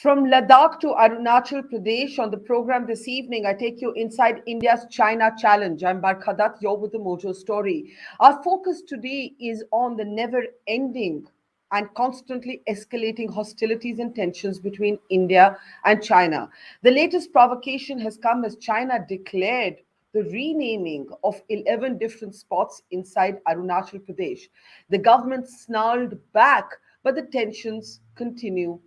From Ladakh to Arunachal Pradesh on the program this evening, I take you inside India's China challenge. I'm Barkha Dutt, you're with the Mojo story. Our focus today is on the never ending and constantly escalating hostilities and tensions between India and China. The latest provocation has come as China declared the renaming of 11 different spots inside Arunachal Pradesh. The government snarled back, but the tensions continue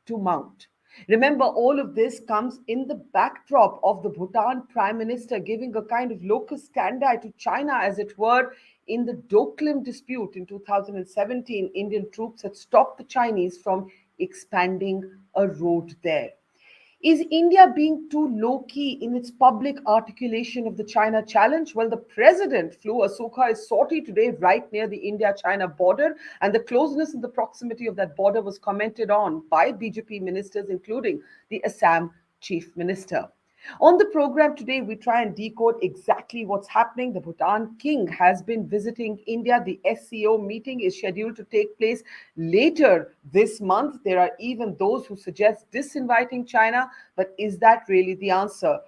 to mount. Remember, all of this comes in the backdrop of the Bhutan Prime Minister giving a kind of locus standi to China, as it were, in the Doklam dispute in 2017. Indian troops had stopped the Chinese from expanding a road there. Is India being too low key in its public articulation of the China challenge? Well, the president flew a Sukhoi sortie today right near the India China border, and the closeness and the proximity of that border was commented on by BJP ministers, including the Assam chief minister. On the program today, we try and decode exactly what's happening. The Bhutan king has been visiting India. The SCO meeting is scheduled to take place later this month. There are even those who suggest disinviting China, but is that really the answer?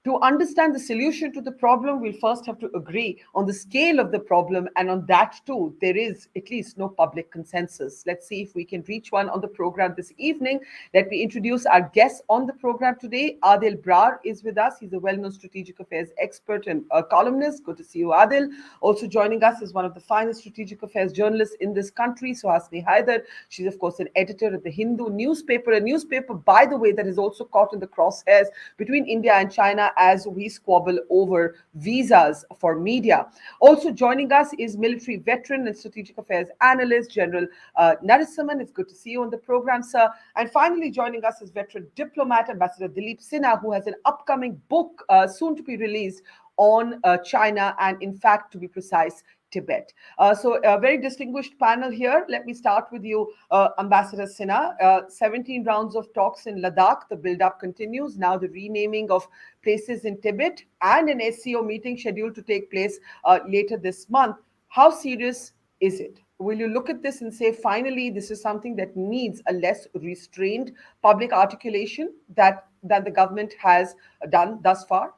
To understand the solution to the problem, we'll first have to agree on the scale of the problem, and on that too, there is at least no public consensus. Let's see if we can reach one on the program this evening. Let me introduce our guests on the program today. Adil Brar is with us. He's a well-known strategic affairs expert and a columnist. Good to see you, Adil. Also joining us is one of the finest strategic affairs journalists in this country, Suhasini Haidar. She's, of course, an editor at the Hindu newspaper, a newspaper, by the way, that is also caught in the crosshairs between India and China as we squabble over visas for media. Also joining us is military veteran and strategic affairs analyst, General Narasimhan. It's good to see you on the program, sir. And finally joining us is veteran diplomat, Ambassador Dilip Sinha, who has an upcoming book soon to be released on China and, in fact, to be precise, Tibet. So a very distinguished panel here. Let me start with you, Ambassador Sinha. 17 rounds of talks in Ladakh. The build-up continues. Now the renaming of places in Tibet and an SCO meeting scheduled to take place later this month. How serious is it? Will you look at this and say, finally, this is something that needs a less restrained public articulation that the government has done thus far?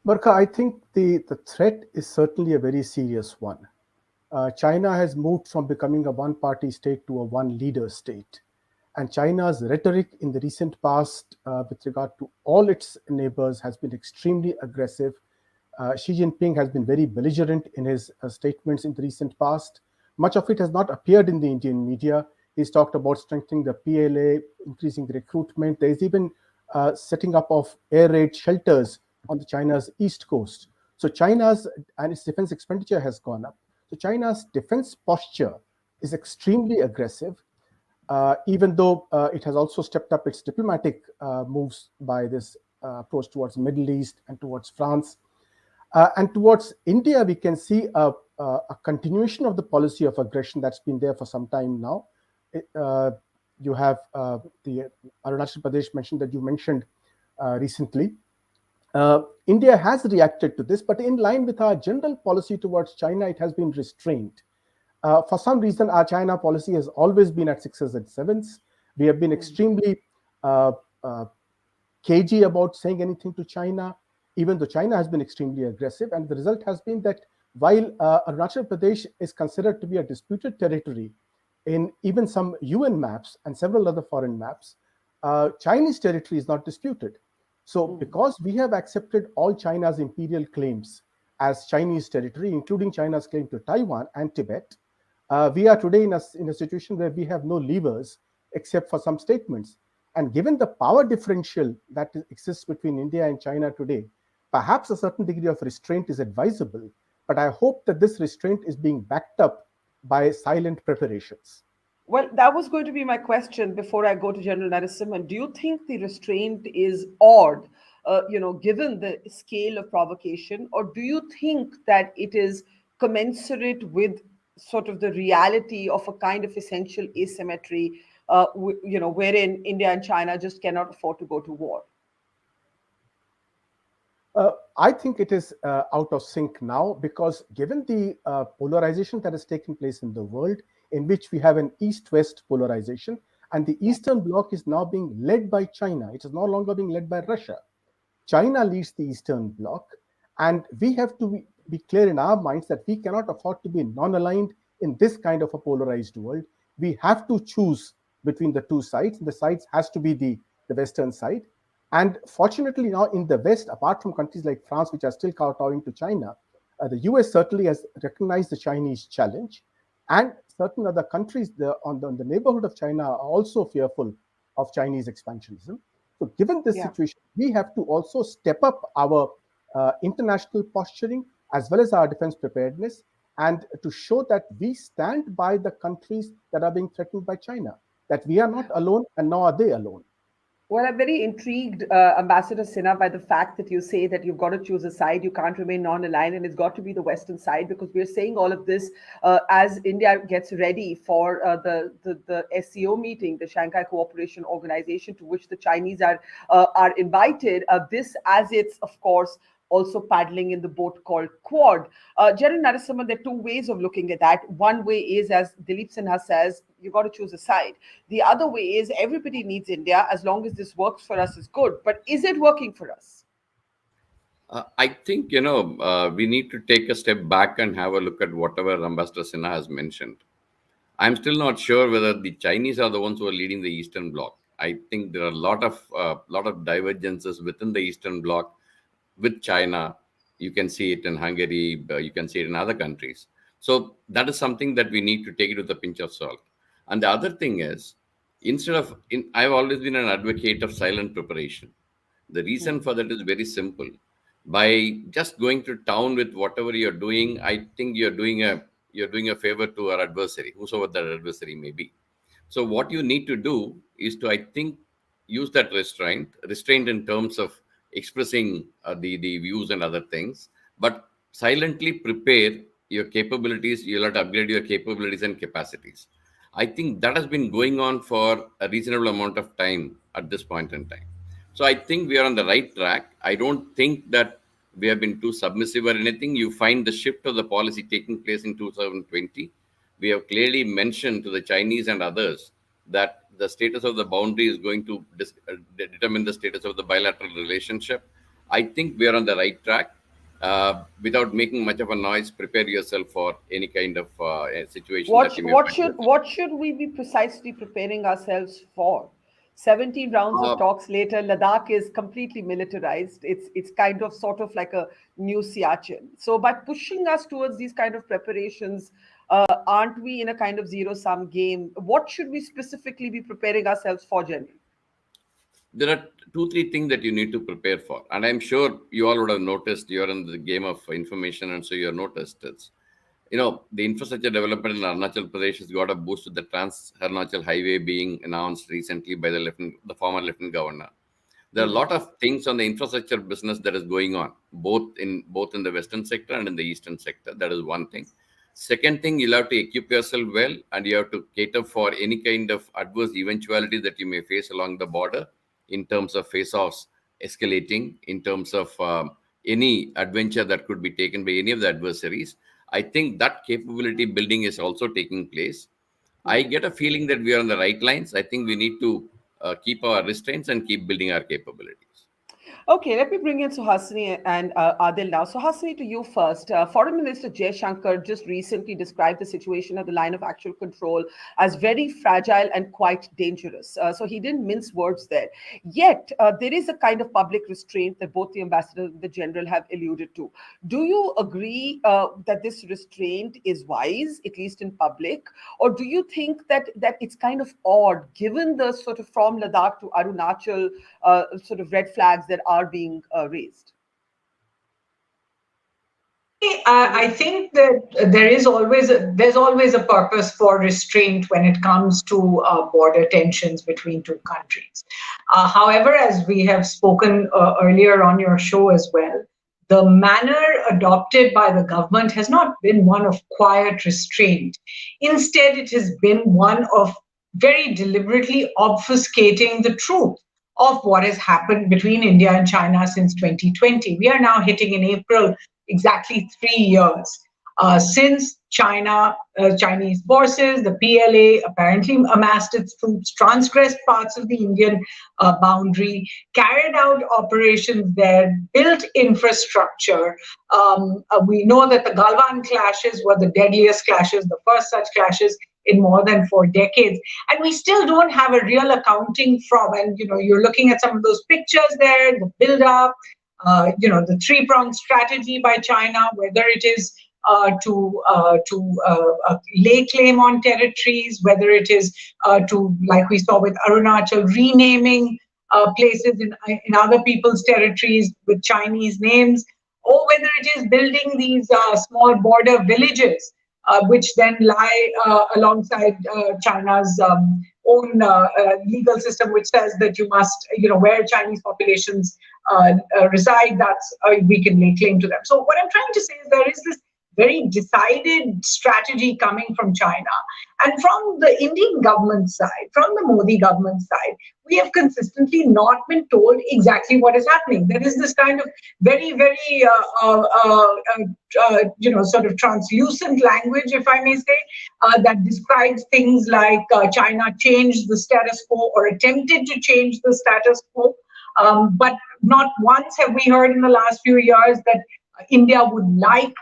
Barkha, I think the threat is certainly a very serious one. China has moved from becoming a one-party state to a one-leader state. And China's rhetoric in the recent past with regard to all its neighbors has been extremely aggressive. Xi Jinping has been very belligerent in his statements in the recent past. Much of it has not appeared in the Indian media. He's talked about strengthening the PLA, increasing the recruitment. There's even setting up of air raid shelters on the China's east coast. So China's and its defense expenditure has gone up. So China's defense posture is extremely aggressive, even though it has also stepped up its diplomatic moves by this approach towards the Middle East and towards France. And towards India, we can see a continuation of the policy of aggression that's been there for some time now. You have the Arunachal Pradesh mentioned that you mentioned recently. India has reacted to this, but in line with our general policy towards China, it has been restrained. For some reason, our China policy has always been at sixes and sevens. We have been extremely cagey about saying anything to China, even though China has been extremely aggressive. And the result has been that while Arunachal Pradesh is considered to be a disputed territory in even some UN maps and several other foreign maps, Chinese territory is not disputed. So because we have accepted all China's imperial claims as Chinese territory, including China's claim to Taiwan and Tibet, we are today in a situation where we have no levers except for some statements. And given the power differential that exists between India and China today, perhaps a certain degree of restraint is advisable. But I hope that this restraint is being backed up by silent preparations. Well, that was going to be my question before I go to General Narasimhan. Do you think the restraint is odd, given the scale of provocation, or do you think that it is commensurate with sort of the reality of a kind of essential asymmetry, wherein India and China just cannot afford to go to war? I think it is out of sync now, because given the polarization that has taken place in the world, in which we have an east-west polarization, And the Eastern Bloc is now being led by China. It is no longer being led by Russia. China leads the Eastern Bloc, and we have to be clear in our minds that we cannot afford to be non-aligned in this kind of a polarized world. We have to choose between the two sides. The sides has to be the Western side. And fortunately now in the West, apart from countries like France, which are still kowtowing to China, the US certainly has recognized the Chinese challenge. And certain other countries on the neighborhood of China are also fearful of Chinese expansionism. So given this Yeah. situation, we have to also step up our international posturing as well as our defense preparedness, and to show that we stand by the countries that are being threatened by China, that we are not alone and nor are they alone. Well, I'm very intrigued, Ambassador Sinha, by the fact that you say that you've got to choose a side. You can't remain non-aligned, and it's got to be the Western side, because we're saying all of this as India gets ready for the SCO meeting, the Shanghai Cooperation Organization, to which the Chinese are invited. This, as it's of course also paddling in the boat called Quad. General Narasimhan, there are two ways of looking at that. One way is, as Dilip Sinha says, you got to choose a side. The other way is everybody needs India. As long as this works for us, is good. But is it working for us? I think, we need to take a step back and have a look at whatever Ambassador Sinha has mentioned. I'm still not sure whether the Chinese are the ones who are leading the Eastern Bloc. I think there are a lot of divergences within the Eastern Bloc with China. You can see it in Hungary, you can see it in other countries. So that is something that we need to take it with a pinch of salt. And the other thing is, I've always been an advocate of silent preparation. The reason for that is very simple. By just going to town with whatever you're doing, I think you're doing a favor to our adversary, whosoever that adversary may be. So what you need to do is to, I think, use that restraint in terms of expressing the views and other things, but silently prepare your capabilities. You'll have to upgrade your capabilities and capacities. I think that has been going on for a reasonable amount of time at this point in time. So I think we are on the right track. I don't think that we have been too submissive or anything. You find the shift of the policy taking place in 2020. We have clearly mentioned to the Chinese and others that the status of the boundary is going to determine the status of the bilateral relationship. I think we are on the right track. Without making much of a noise, prepare yourself for any kind of situation What that sh- you may what find should yourself. what should we be precisely preparing ourselves for? 17 rounds of Uh, talks later, Ladakh is completely militarized. It's kind of sort of like a new Siachen. So by pushing us towards these kind of preparations, aren't we in a kind of zero-sum game? What should we specifically be preparing ourselves for, General? there are two, three things that you need to prepare for. And I'm sure you all would have noticed, you're in the game of information, and so you're noticed it's, the infrastructure development in Arunachal Pradesh has got a boost with the Trans Arunachal Highway being announced recently by the former Lieutenant Governor. There are a lot of things on the infrastructure business that is going on, both in the Western sector and in the Eastern sector. That is one thing. Second thing, you'll have to equip yourself well, and you have to cater for any kind of adverse eventuality that you may face along the border, in terms of face-offs escalating, in terms of any adventure that could be taken by any of the adversaries. I think that capability building is also taking place. I get a feeling that we are on the right lines. I think we need to keep our restraints and keep building our capabilities. Okay, let me bring in Suhasini and Adil now. Suhasini, to you first. Foreign Minister Jay Shankar just recently described the situation at the line of actual control as very fragile and quite dangerous. So he didn't mince words there. Yet, there is a kind of public restraint that both the ambassador and the general have alluded to. Do you agree that this restraint is wise, at least in public? Or do you think that it's kind of odd, given the sort of from Ladakh to Arunachal sort of red flags that are being raised? I think that there's always a purpose for restraint when it comes to border tensions between two countries. However, as we have spoken earlier on your show as well, the manner adopted by the government has not been one of quiet restraint. Instead, it has been one of very deliberately obfuscating the truth of what has happened between India and China since 2020. We are now hitting in April exactly 3 years. since Chinese forces, the PLA, apparently amassed its troops, transgressed parts of the Indian boundary, carried out operations there, built infrastructure. We know that the Galwan clashes were the deadliest clashes, the first such clashes in more than 4 decades. And we still don't have a real accounting from, and you're looking at some of those pictures there, the build-up, the three-pronged strategy by China, whether it is to lay claim on territories, whether it is to, like we saw with Arunachal, renaming places in other people's territories with Chinese names, or whether it is building these small border villages, which then lie alongside China's own legal system, which says that you must, where Chinese populations reside, that's we can lay claim to them. So what I'm trying to say is there is this very decided strategy coming from China. And from the Indian government side, from the Modi government side, we have consistently not been told exactly what is happening. There is this kind of very, very, sort of translucent language, if I may say, that describes things like China changed the status quo or attempted to change the status quo. But not once have we heard in the last few years that India would like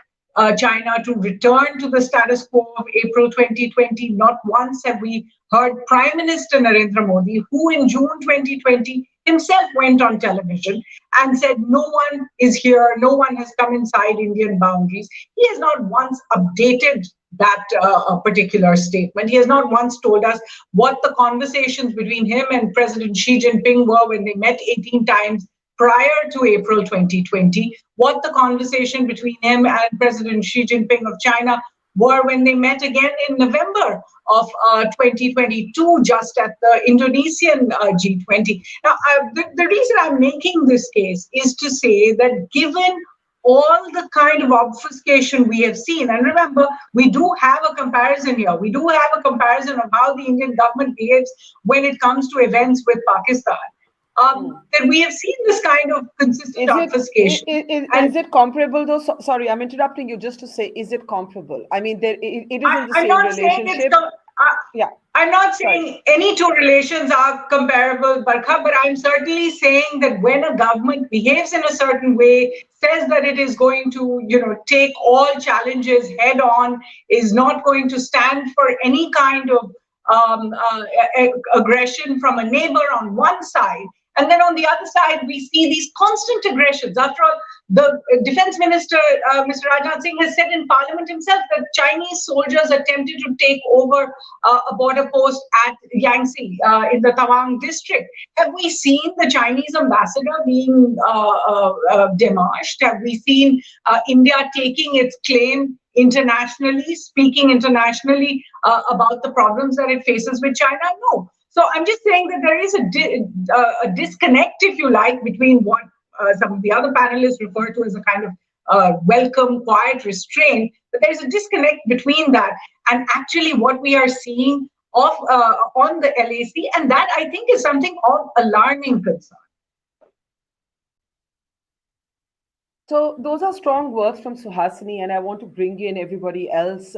China to return to the status quo of April 2020. Not once have we heard Prime Minister Narendra Modi, who in June 2020 himself went on television and said, no one is here, no one has come inside Indian boundaries. He has not once updated that particular statement. He has not once told us what the conversations between him and President Xi Jinping were when they met 18 times prior to April 2020, what the conversation between him and President Xi Jinping of China were when they met again in November of 2022, just at the Indonesian G20. Now, the reason I'm making this case is to say that given all the kind of obfuscation we have seen, and remember, we do have a comparison here. We do have a comparison of how the Indian government behaves when it comes to events with Pakistan. That we have seen this kind of consistent obfuscation. Is it comparable though? Sorry, I'm interrupting you just to say, is it comparable? I mean, it is in the same relationship. Yeah. I'm not saying any two relations are comparable, Barkha, but I'm certainly saying that when a government behaves in a certain way, says that it is going to, take all challenges head on, is not going to stand for any kind of aggression from a neighbor on one side, and then on the other side, we see these constant aggressions. After all, the Defense Minister, Mr. Rajnath Singh, has said in Parliament himself that Chinese soldiers attempted to take over a border post at Yangtze in the Tawang district. Have we seen the Chinese ambassador being demarched? Have we seen India taking its claim internationally, speaking internationally about the problems that it faces with China? No. So I'm just saying that there is a disconnect, if you like, between what some of the other panelists refer to as a kind of welcome, quiet restraint. But there's a disconnect between that and actually what we are seeing on the LAC, and that I think is something of alarming concern. So those are strong words from Suhasini, and I want to bring in everybody else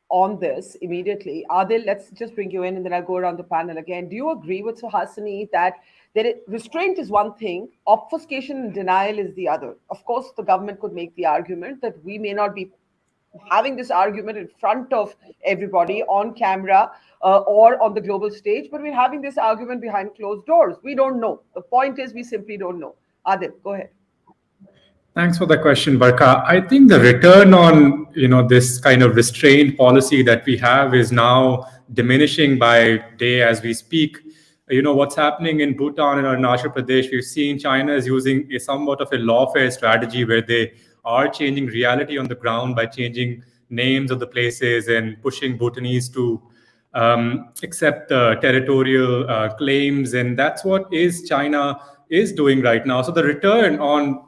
on this immediately. Adil, let's just bring you in and then I'll go around the panel again. Do you agree with Suhasini that restraint is one thing, obfuscation and denial is the other? Of course, the government could make the argument that we may not be having this argument in front of everybody on camera or on the global stage, but we're having this argument behind closed doors. We don't know. The point is we simply don't know. Adil, go ahead. Thanks for the question, Barkha. I think the return on this kind of restraint policy that we have is now diminishing by day as we speak. What's happening in Bhutan and Arunachal Pradesh, we've seen China is using somewhat of a lawfare strategy where they are changing reality on the ground by changing names of the places and pushing Bhutanese to accept territorial claims. And that's what China is doing right now. So the return on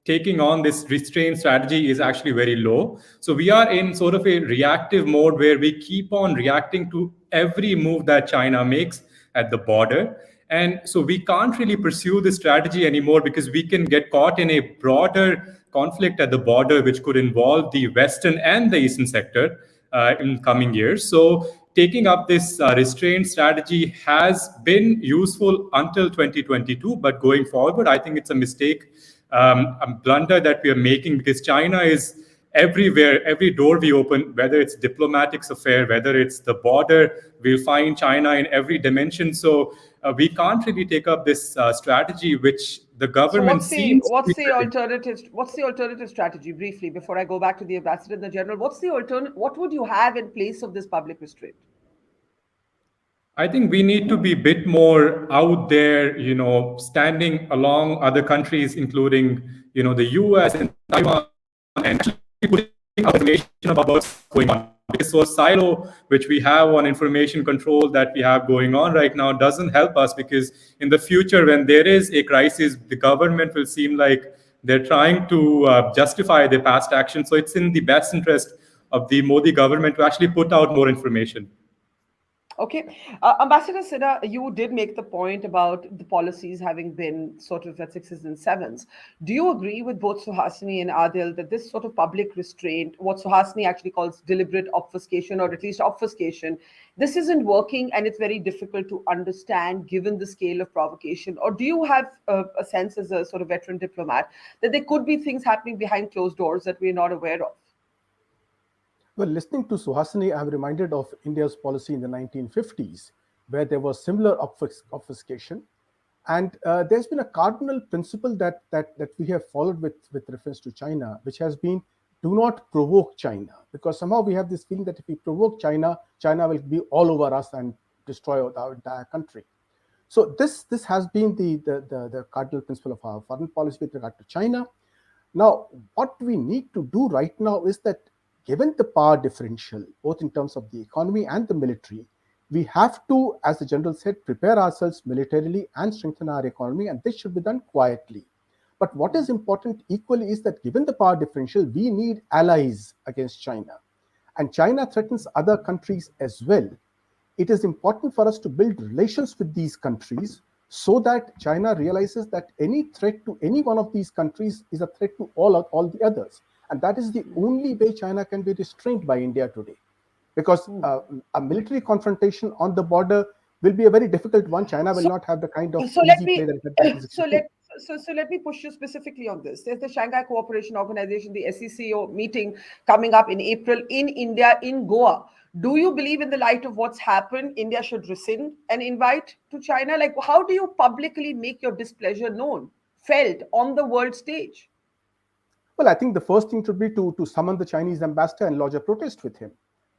taking on this restraint strategy is actually very low. So we are in sort of a reactive mode where we keep on reacting to every move that China makes at the border. And so we can't really pursue this strategy anymore because we can get caught in a broader conflict at the border, which could involve the Western and the Eastern sector in coming years. So taking up this restraint strategy has been useful until 2022, but going forward, I think it's a mistake, a blunder that we are making, because China is everywhere. Every door we open, whether it's diplomatic affair, whether it's the border, we'll find China in every dimension. So we can't really take up this strategy, which the So government seems to be doing. what's the alternative strategy, briefly, before I go back to the ambassador and the general? What's the alternative? What would you have in place of this public restraint? I think we need to be a bit more out there, standing along other countries, including, the US and Taiwan, and actually putting out information about what's going on. Because so silo, which we have on information control that we have going on right now, doesn't help us, because in the future, when there is a crisis, the government will seem like they're trying to justify their past action. So it's in the best interest of the Modi government to actually put out more information. Okay. Ambassador Sinha, you did make the point about the policies having been sort of at sixes and sevens. Do you agree with both Suhasini and Adil that this sort of public restraint, what Suhasini actually calls deliberate obfuscation, or at least obfuscation, this isn't working and it's very difficult to understand given the scale of provocation? Or do you have a sense, as a sort of veteran diplomat, that there could be things happening behind closed doors that we're not aware of? Well, listening to Suhasini, I'm reminded of India's policy in the 1950s, where there was similar obfuscation. And there's been a cardinal principle that we have followed with reference to China, which has been, do not provoke China. Because somehow we have this feeling that if we provoke China, China will be all over us and destroy our entire country. So this has been the cardinal principle of our foreign policy with regard to China. Now, what we need to do right now is that, given the power differential, both in terms of the economy and the military, we have to, as the general said, prepare ourselves militarily and strengthen our economy, and this should be done quietly. But what is important equally is that, given the power differential, we need allies against China. And China threatens other countries as well. It is important for us to build relations with these countries so that China realizes that any threat to any one of these countries is a threat to all the others. And that is the only way China can be restrained by India today. Because a military confrontation on the border will be a very difficult one. China will not have the kind of easy play that let me push you specifically on this. There's the Shanghai Cooperation Organization, the SCCO meeting coming up in April in India, in Goa. Do you believe, in the light of what's happened, India should rescind an invite to China? Like, how do you publicly make your displeasure known, felt on the world stage? Well, I think the first thing should be to summon the Chinese ambassador and lodge a protest with him,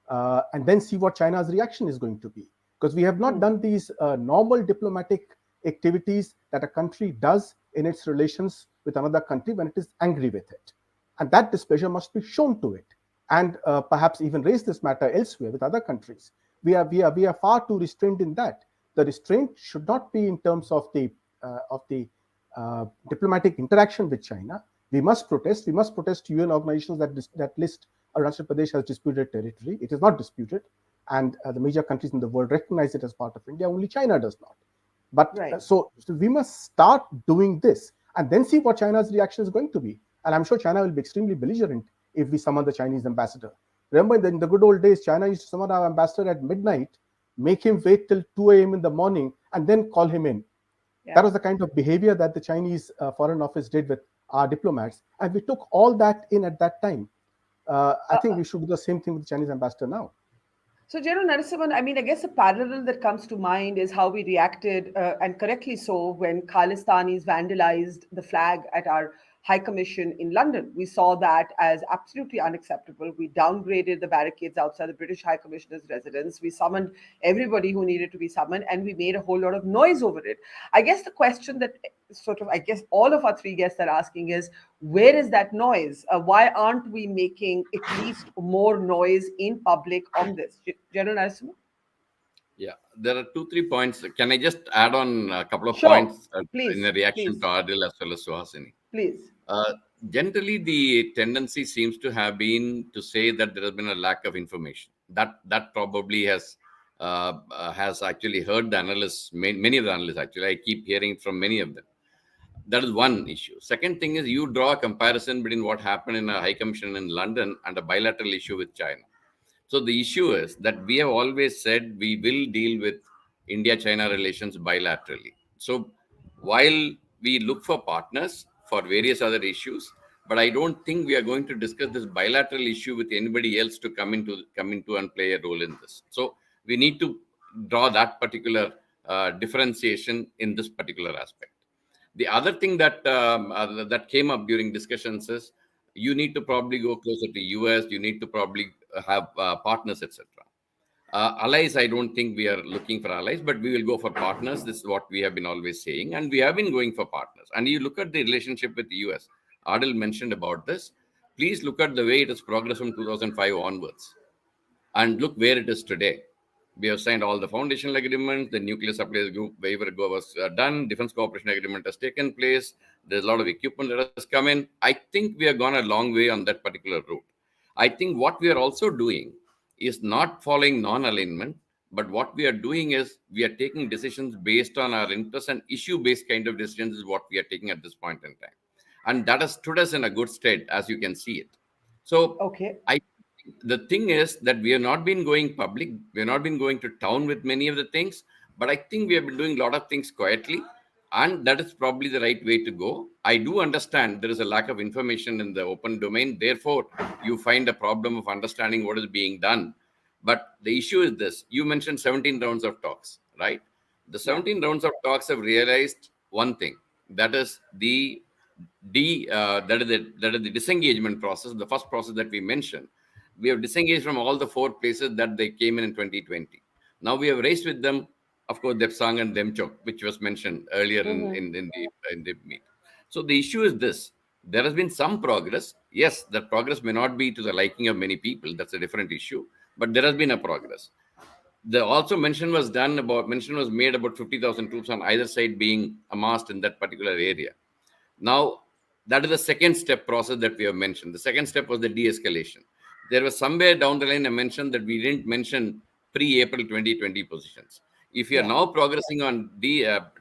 and then see what China's reaction is going to be. Because we have not done these normal diplomatic activities that a country does in its relations with another country when it is angry with it. And that displeasure must be shown to it, and perhaps even raise this matter elsewhere with other countries. We are far too restrained in that. The restraint should not be in terms of the diplomatic interaction with China. We must protest. We must protest to UN organizations that list Arunachal Pradesh as disputed territory. It is not disputed, and the major countries in the world recognize it as part of India. Only China does not. But so we must start doing this, and then see what China's reaction is going to be. And I'm sure China will be extremely belligerent if we summon the Chinese ambassador. Remember, in the good old days, China used to summon our ambassador at midnight, make him wait till 2 a.m. in the morning, and then call him in. Yeah. That was the kind of behavior that the Chinese Foreign Office did with our diplomats, and we took all that in at that time. I think we should do the same thing with the Chinese ambassador now. So, General Narasimhan, I mean, I guess a parallel that comes to mind is how we reacted, and correctly so, when Khalistanis vandalized the flag at our High Commission in London. We saw that as absolutely unacceptable. We downgraded the barricades outside the British High Commissioner's residence. We summoned everybody who needed to be summoned, and we made a whole lot of noise over it. I guess the question that all of our three guests are asking is, where is that noise? Why aren't we making at least more noise in public on this? General Narasimhan? Yeah, there are 2-3 points. Can I just add on a couple of points in a reaction to Adil as well as Suhasini? Please. Generally, the tendency seems to have been to say that there has been a lack of information. That probably has has actually heard the analysts, many of the analysts actually. I keep hearing from many of them. That is one issue. Second thing is you draw a comparison between what happened in a High Commission in London and a bilateral issue with China. So the issue is that we have always said we will deal with India-China relations bilaterally. So while we look for partners for various other issues, but I don't think we are going to discuss this bilateral issue with anybody else to come into and play a role in this. So we need to draw that particular differentiation in this particular aspect. The other thing that that came up during discussions is you need to probably go closer to US. You need to probably have partners, etc. Allies, I don't think we are looking for allies, but we will go for partners. This is what we have been always saying, and we have been going for partners. And you look at the relationship with the US. Adil mentioned about this. Please look at the way it has progressed from 2005 onwards, and look where it is today. We have signed all the foundational agreements. The nuclear suppliers group waiver was done. Defense cooperation agreement has taken place. There's a lot of equipment that has come in. I think we have gone a long way on that particular route. I think what we are also doing is not following non-alignment, but what we are doing is we are taking decisions based on our interest, and issue-based kind of decisions is what we are taking at this point in time. And that has stood us in a good stead, as you can see it. So okay. The thing is that we have not been going public. We have not been going to town with many of the things, but I think we have been doing a lot of things quietly, and that is probably the right way to go. I do understand there is a lack of information in the open domain. Therefore, you find a problem of understanding what is being done. But the issue is this. You mentioned 17 rounds of talks, right? The 17 rounds of talks have realized one thing. That is the disengagement process, the first process that we mentioned. We have disengaged from all the 4 places that they came in 2020. Now we have raised with them, of course, Depsang and Demchok, which was mentioned earlier in the meet. So the issue is this. There has been some progress. Yes, that progress may not be to the liking of many people. That's a different issue. But there has been a progress. The also mention was made about 50,000 troops on either side being amassed in that particular area. Now, that is the second step process that we have mentioned. The second step was the de-escalation. There was somewhere down the line I mentioned that we didn't mention pre-April 2020 positions. If you are now progressing on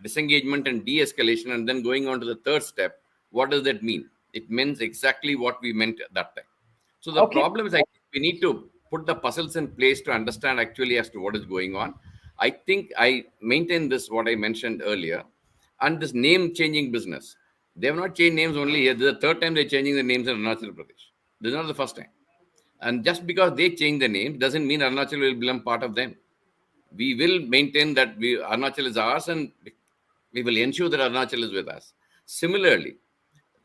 disengagement and de-escalation and then going on to the third step, what does that mean? It means exactly what we meant at that time. So the problem is we need to put the puzzles in place to understand actually as to what is going on. I think I maintain this, what I mentioned earlier, and this name changing business. They have not changed names only here. This is the third time they're changing the names in Arunachal Pradesh. This is not the first time. And just because they change the name doesn't mean Arunachal will become part of them. We will maintain that Arunachal is ours, and we will ensure that Arunachal is with us. Similarly,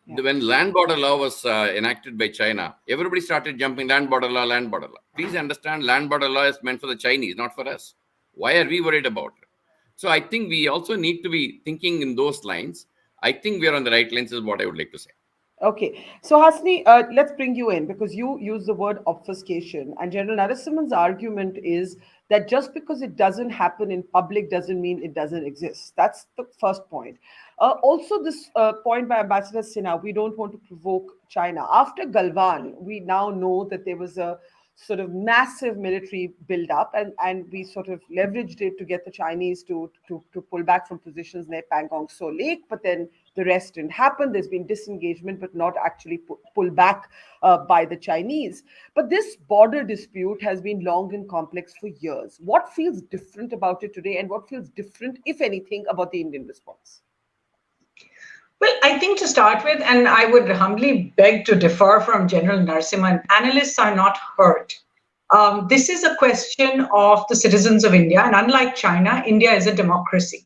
when land border law was enacted by China, everybody started jumping land border law, land border law. Please understand, land border law is meant for the Chinese, not for us. Why are we worried about it? So I think we also need to be thinking in those lines. I think we are on the right lines is what I would like to say. Okay, so Hasni, let's bring you in because you use the word obfuscation, and General Narasimhan's argument is that just because it doesn't happen in public doesn't mean it doesn't exist. That's the first point. Also, this point by Ambassador Sinha, we don't want to provoke China. After Galwan, we now know that there was a sort of massive military build-up, and we sort of leveraged it to get the Chinese to pull back from positions near Pangong Tso Lake, but then the rest didn't happen. There's been disengagement, but not actually pulled back by the Chinese. But this border dispute has been long and complex for years. What feels different about it today, and what feels different, if anything, about the Indian response? Well, I think to start with, and I would humbly beg to differ from General Narasimhan, analysts are not hurt. This is a question of the citizens of India, and unlike China, India is a democracy.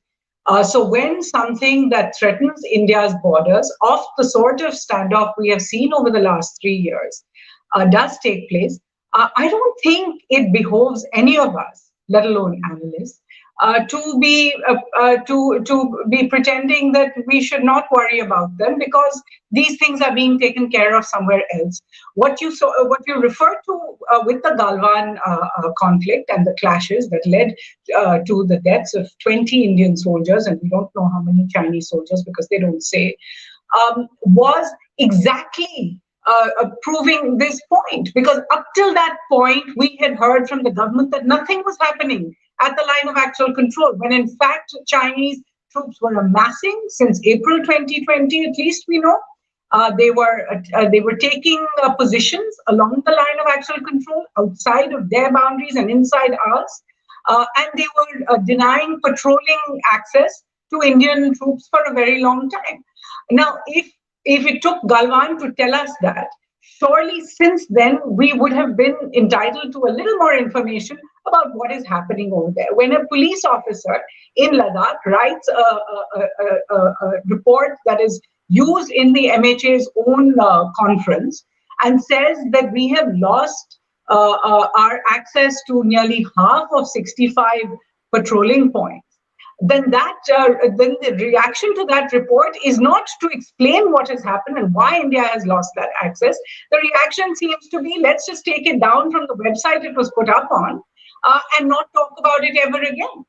So when something that threatens India's borders of the sort of standoff we have seen over the last 3 years does take place, I don't think it behoves any of us, let alone analysts, to be pretending that we should not worry about them because these things are being taken care of somewhere else. What you referred to with the Galwan conflict and the clashes that led to the deaths of 20 Indian soldiers, and we don't know how many Chinese soldiers because they don't say, was exactly proving this point, because up till that point we had heard from the government that nothing was happening at the line of actual control, when in fact Chinese troops were amassing since April 2020, at least we know. They were taking positions along the line of actual control, outside of their boundaries and inside ours, and they were denying patrolling access to Indian troops for a very long time. Now, if it took Galwan to tell us that, surely since then we would have been entitled to a little more information about what is happening over there. When a police officer in Ladakh writes a report that is used in the MHA's own conference and says that we have lost our access to nearly half of 65 patrolling points, then then the reaction to that report is not to explain what has happened and why India has lost that access. The reaction seems to be, let's just take it down from the website it was put up on and not talk about it ever again.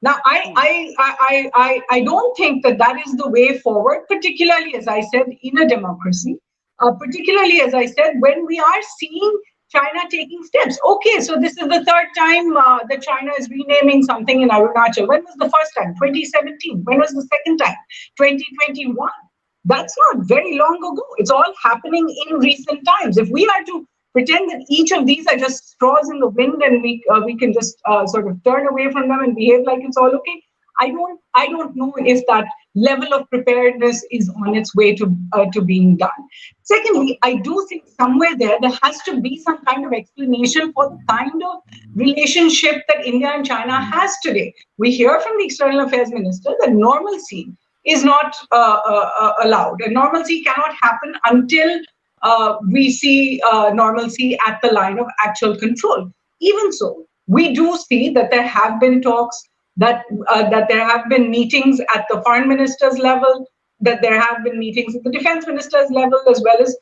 Now, I don't think that is the way forward, particularly, as I said, in a democracy, particularly, as I said, when we are seeing China taking steps. Okay, so this is the third time that China is renaming something in Arunachal. When was the first time? 2017. When was the second time? 2021. That's not very long ago. It's all happening in recent times. If we are to pretend that each of these are just straws in the wind and we can just sort of turn away from them and behave like it's all okay, I don't know if that level of preparedness is on its way to being done. Secondly, I do think somewhere there has to be some kind of explanation for the kind of relationship that India and China has today. We hear from the External Affairs Minister that normalcy is not allowed, and normalcy cannot happen until we see normalcy at the line of actual control. Even so, we do see that there have been talks, that there have been meetings at the foreign minister's level, that there have been meetings at the defense minister's level, as well as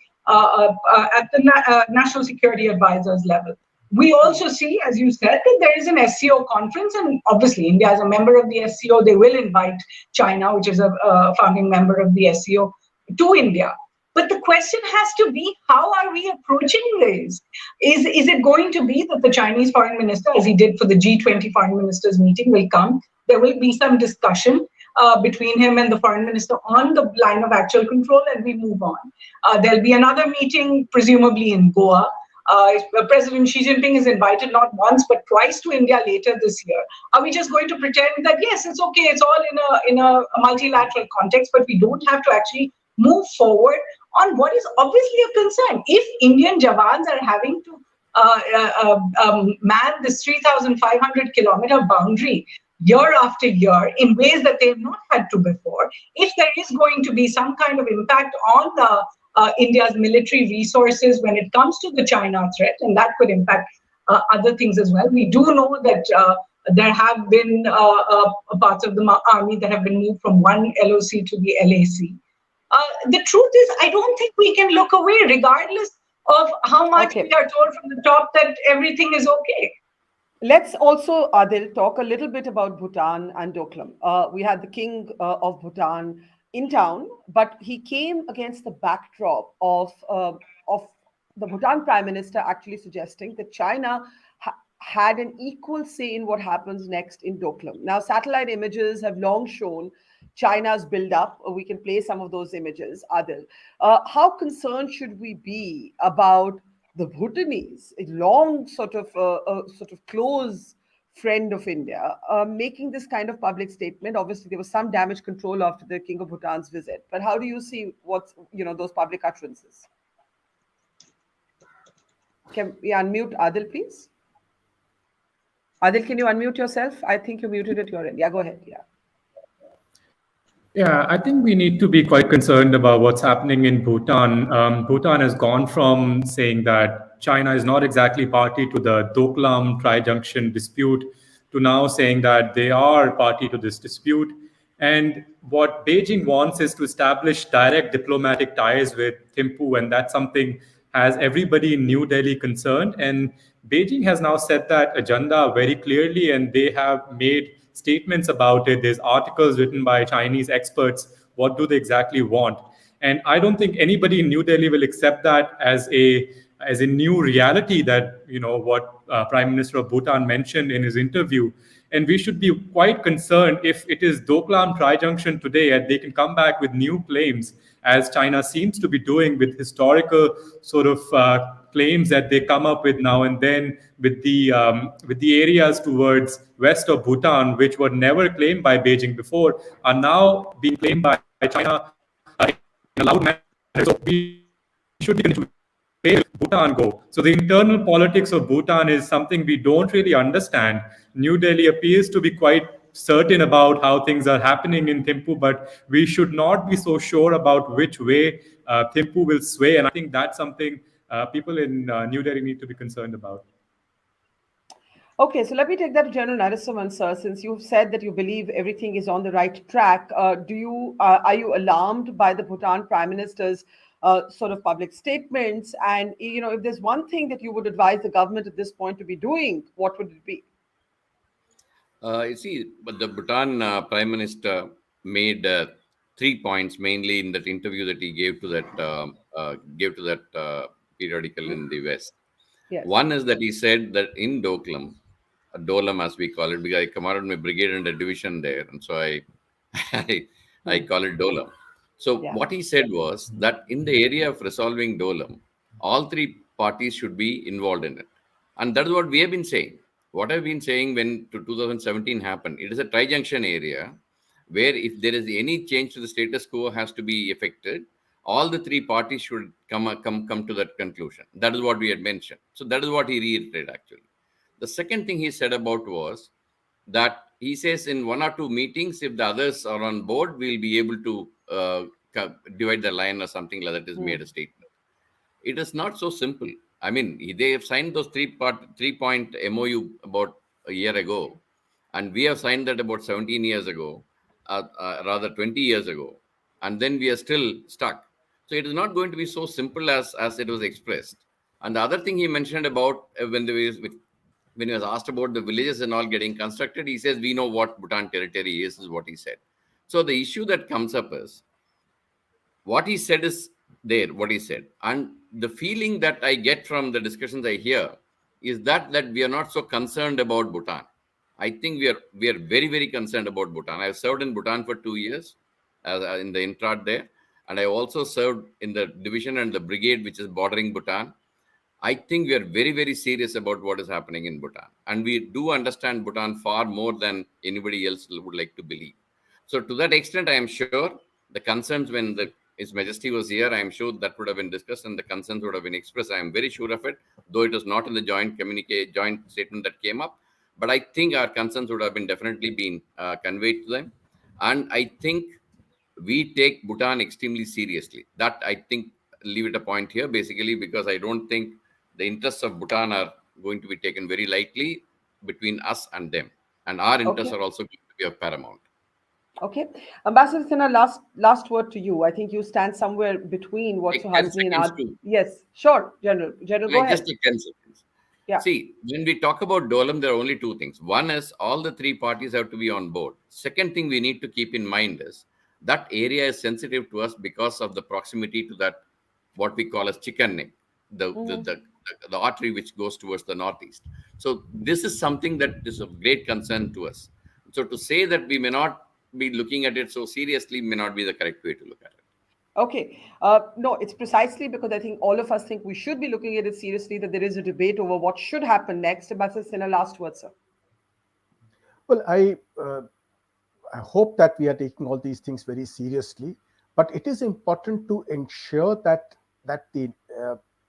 at the national security advisor's level. We also see, as you said, that there is an SCO conference, and obviously India is a member of the SCO. They will invite China, which is a founding member of the SCO, to India. But the question has to be, how are we approaching this? Is it going to be that the Chinese foreign minister, as he did for the G20 foreign ministers meeting, will come? There will be some discussion between him and the foreign minister on the line of actual control, and we move on. There'll be another meeting, presumably in Goa. President Xi Jinping is invited not once but twice to India later this year. Are we just going to pretend that yes, it's okay, it's all in a multilateral context, but we don't have to actually move forward on what is obviously a concern? If Indian Jawans are having to man this 3,500 kilometer boundary year after year in ways that they have not had to before, if there is going to be some kind of impact on India's military resources when it comes to the China threat, and that could impact other things as well. We do know that there have been parts of the army that have been moved from one LOC to the LAC. The truth is, I don't think we can look away, regardless of how much we are told from the top that everything is okay. Let's also, Adil, talk a little bit about Bhutan and Doklam. We had the king of Bhutan in town, but he came against the backdrop of the Bhutan Prime Minister actually suggesting that China had an equal say in what happens next in Doklam. Now, satellite images have long shown China's build-up. We can play some of those images, Adil. How concerned should we be about the Bhutanese, a long sort of close friend of India, making this kind of public statement? Obviously, there was some damage control after the King of Bhutan's visit, but how do you see those public utterances? Can we unmute Adil, please? Adil, can you unmute yourself? I think you muted at your end. Yeah, go ahead. Yeah, I think we need to be quite concerned about what's happening in Bhutan. Bhutan has gone from saying that China is not exactly party to the Doklam tri-junction dispute to now saying that they are party to this dispute. And what Beijing wants is to establish direct diplomatic ties with Thimphu, and that's something has everybody in New Delhi concerned. And Beijing has now set that agenda very clearly, and they have made statements about it. There's articles written by Chinese experts. What do they exactly want? And I don't think anybody in New Delhi will accept that as a new reality that, what Prime Minister of Bhutan mentioned in his interview. And we should be quite concerned if it is Doklam Tri-Junction today and they can come back with new claims, as China seems to be doing with historical sort of claims that they come up with now and then with the areas towards west of Bhutan, which were never claimed by Beijing before, are now being claimed by China in a loud manner. So we should be continuing. Where will Bhutan go? So the internal politics of Bhutan is something we don't really understand. New Delhi appears to be quite certain about how things are happening in Thimphu, but we should not be so sure about which way Thimphu will sway. And I think that's something people in New Delhi need to be concerned about. Okay, so let me take that to General Narasimhan, sir. Since you've said that you believe everything is on the right track, are you alarmed by the Bhutan Prime Minister's sort of public statements? And if there's one thing that you would advise the government at this point to be doing, what would it be? You see, but the Bhutan Prime Minister made 3 points mainly in that interview that he gave to that periodical in the West. Yes. One is that he said that in Dolam as we call it, because I commanded my brigade and a division there, and so I call it Dolam. So what he said was that in the area of resolving Dolam, all 3 parties should be involved in it, and that is what we have been saying. What I've been saying when 2017 happened, it is a tri-junction area where if there is any change to the status quo has to be effected, all the 3 parties should come to that conclusion. That is what we had mentioned. So that is what he reiterated actually. The second thing he said about was that he says in 1 or 2 meetings, if the others are on board, we'll be able to divide the line or something like that is made a statement. It is not so simple. I mean, they have signed those 3-point MOU about a year ago, and we have signed that about 17 years ago, rather 20 years ago, and then we are still stuck. So it is not going to be so simple as it was expressed. And the other thing he mentioned about when he was asked about the villages and all getting constructed, he says, we know what Bhutan territory is what he said. So the issue that comes up is, what he said is there, what he said. And the feeling that I get from the discussions I hear is that we are not so concerned about Bhutan. I think we are very, very concerned about Bhutan. I have served in Bhutan for 2 years in the Intrad there. And I also served in the division and the brigade, which is bordering Bhutan. I think we are very, very serious about what is happening in Bhutan. And we do understand Bhutan far more than anybody else would like to believe. So to that extent, I am sure the concerns when His Majesty was here, I am sure that would have been discussed and the concerns would have been expressed. I am very sure of it, though it was not in the joint statement that came up. But I think our concerns would have been definitely been conveyed to them. And I think we take Bhutan extremely seriously. That I think leave it a point here, basically, because I don't think the interests of Bhutan are going to be taken very lightly between us and them. And our interests are also going to be of paramount. Okay. Ambassador Sinha, last word to you. I think you stand somewhere between what's happening in our... Yes, sure, General. Go ahead. Just 10 seconds. Yeah. See, when we talk about Dolam, there are only 2 things. One is all the 3 parties have to be on board. Second thing we need to keep in mind is that area is sensitive to us because of the proximity to that, what we call as chicken neck, the artery which goes towards the northeast. So this is something that is of great concern to us. So to say that we may not be looking at it so seriously may not be the correct way to look at it. Okay. No, it's precisely because I think all of us think we should be looking at it seriously, that there is a debate over what should happen next. Ambassador Sinha, last word, sir. Well, I hope that we are taking all these things very seriously, but it is important to ensure that the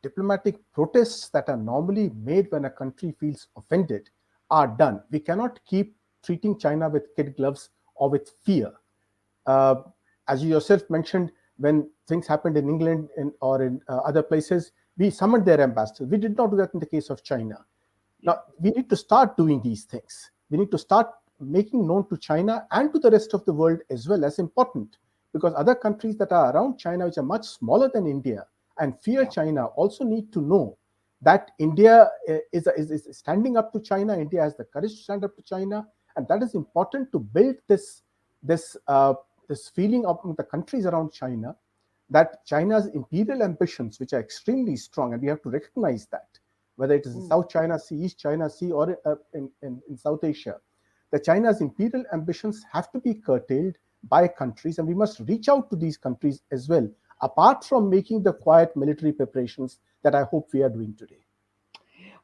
diplomatic protests that are normally made when a country feels offended are done. We cannot keep treating China with kid gloves or with fear. As you yourself mentioned, when things happened in England or in other places, we summoned their ambassadors. We did not do that in the case of China. Now, we need to start doing these things. We need to start making known to China and to the rest of the world as well as important, because other countries that are around China, which are much smaller than India and fear China, also need to know that India is standing up to China. India has the courage to stand up to China, and that is important to build this feeling of the countries around China that China's imperial ambitions, which are extremely strong, and we have to recognize that, whether it is in South China Sea, East China Sea, or in South Asia, that China's imperial ambitions have to be curtailed by countries, and we must reach out to these countries as well, apart from making the quiet military preparations that I hope we are doing today.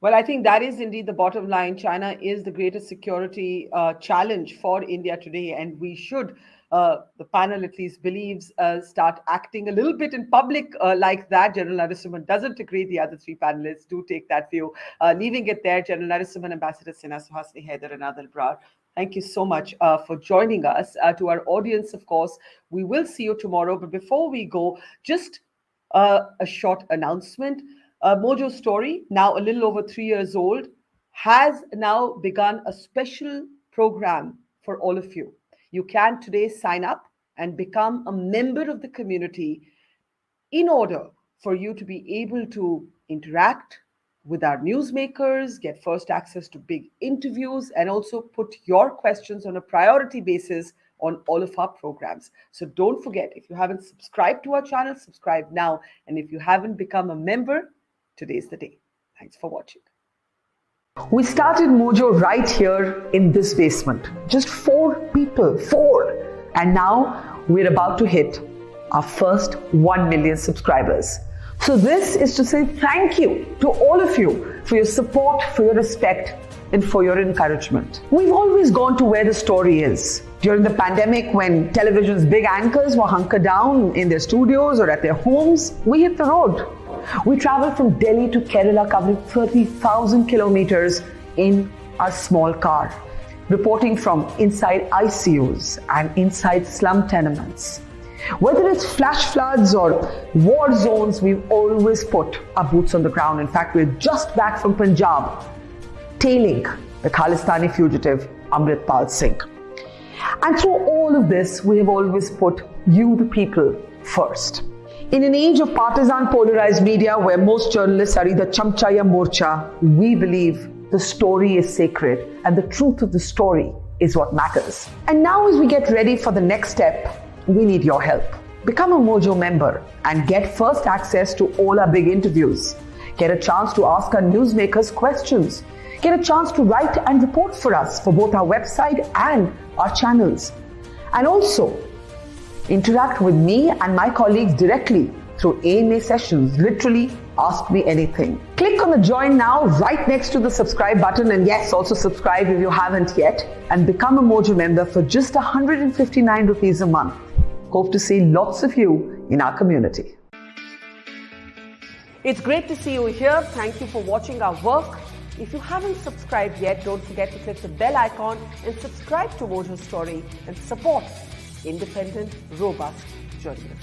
Well, I think that is indeed the bottom line. China is the greatest security challenge for India today, and we should, the panel at least believes, start acting a little bit in public like that. General Narasimhan doesn't agree. The other three panelists do take that view. Leaving it there, General Narasimhan, Ambassador Sinha, Suhasini Haider, and Adil Brar, thank you so much for joining us. To our audience, of course, we will see you tomorrow. But before we go, just a short announcement. Mojo Story, now a little over 3 years old, has now begun a special program for all of you. You can today sign up and become a member of the community in order for you to be able to interact with our newsmakers, get first access to big interviews, and also put your questions on a priority basis on all of our programs. So don't forget, if you haven't subscribed to our channel, subscribe now. And if you haven't become a member, today's the day. Thanks for watching. We started Mojo right here in this basement. Just 4 people, 4. And now we're about to hit our first 1 million subscribers. So this is to say thank you to all of you for your support, for your respect, and for your encouragement. We've always gone to where the story is. During the pandemic, when television's big anchors were hunkered down in their studios or at their homes, we hit the road. We traveled from Delhi to Kerala, covering 30,000 kilometers in a small car, reporting from inside ICUs and inside slum tenements. Whether it's flash floods or war zones, we've always put our boots on the ground. In fact, we're just back from Punjab, tailing the Khalistani fugitive Amritpal Singh. And through all of this, we have always put you, the people, first. In an age of partisan polarized media where most journalists are either chamcha ya morcha, we believe the story is sacred and the truth of the story is what matters. And now as we get ready for the next step, we need your help. Become a Mojo member and get first access to all our big interviews. Get a chance to ask our newsmakers questions. Get a chance to write and report for us for both our website and our channels. And also, interact with me and my colleagues directly through AMA sessions. Literally, ask me anything. Click on the join now right next to the subscribe button, and yes, also subscribe if you haven't yet, and become a Mojo member for just 159 rupees a month. Hope to see lots of you in our community. It's great to see you here. Thank you for watching our work. If you haven't subscribed yet, don't forget to click the bell icon and subscribe to Mojo Story and support independent, robust journalism.